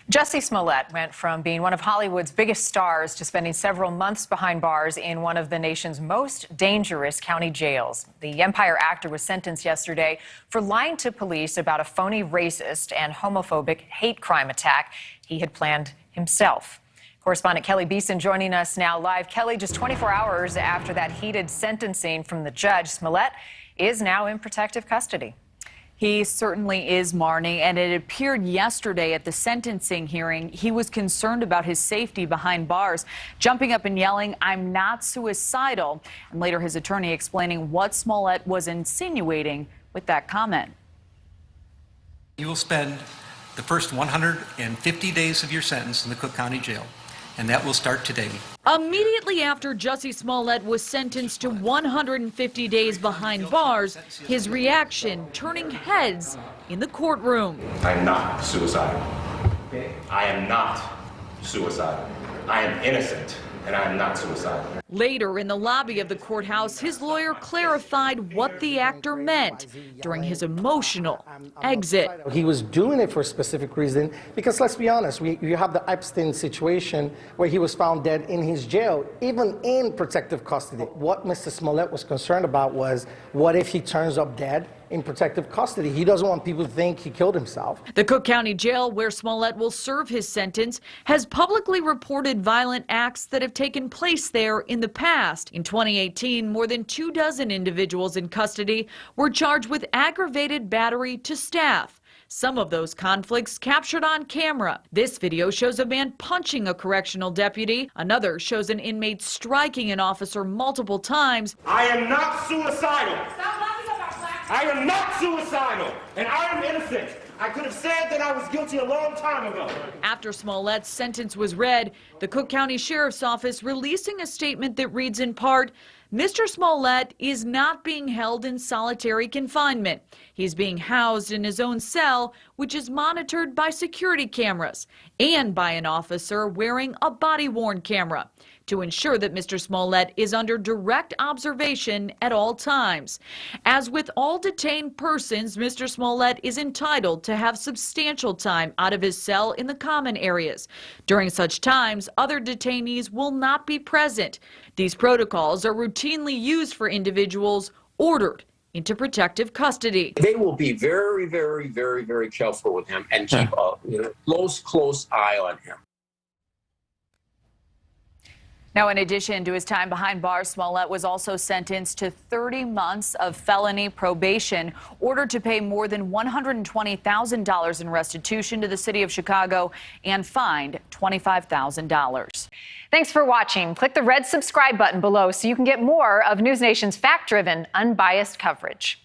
Jussie Smollett went from being one of Hollywood's biggest stars to spending several months behind bars in one of the nation's most dangerous county jails. The Empire actor was sentenced yesterday for lying to police about a phony racist and homophobic hate crime attack he had planned himself. Correspondent Kelly Beeson joining us now live. Kelly, just 24 hours after that heated sentencing from the judge, Smollett is now in protective custody. He certainly is, Marnie, and it appeared yesterday at the sentencing hearing he was concerned about his safety behind bars, jumping up and yelling, "I'm not suicidal," and later his attorney explaining what Smollett was insinuating with that comment. You will spend the first 150 days of your sentence in the Cook County Jail, and that will start today. Immediately after Jussie Smollett was sentenced to 150 days behind bars, his reaction turning heads in the courtroom. I'm not suicidal. I am not suicidal. I am innocent, and I am not suicidal. Later in the lobby of the courthouse, his lawyer clarified what the actor meant during his emotional exit. He was doing it for a specific reason because, let's be honest, you have the Epstein situation where he was found dead in his jail, even in protective custody. What Mr. Smollett was concerned about was, what if he turns up dead in protective custody? He doesn't want people to think he killed himself. The Cook County Jail, where Smollett will serve his sentence, has publicly reported violent acts that have taken place there in the past. In 2018, more than 24 individuals in custody were charged with aggravated battery to staff. Some of those conflicts captured on camera. This video shows a man punching a correctional deputy. Another shows an inmate striking an officer multiple times. I am not suicidal. I am not suicidal, and I am innocent. I could have said that I was guilty a long time ago. After Smollett's sentence was read, the Cook County Sheriff's Office releasing a statement that reads in part, Mr. Smollett is not being held in solitary confinement. He's being housed in his own cell, which is monitored by security cameras and by an officer wearing a body-worn camera to ensure that Mr. Smollett is under direct observation at all times. As with all detained persons, Mr. Smollett is entitled to have substantial time out of his cell in the common areas. During such times, other detainees will not be present. These protocols are routinely used for individuals ordered into protective custody. They will be very, very, very, very careful with him and keep a close eye on him. Now, in addition to his time behind bars, Smollett was also sentenced to 30 months of felony probation, ordered to pay more than $120,000 in restitution to the city of Chicago, and fined $25,000. Thanks for watching. Click the red subscribe button below so you can get more of NewsNation's fact-driven, unbiased coverage.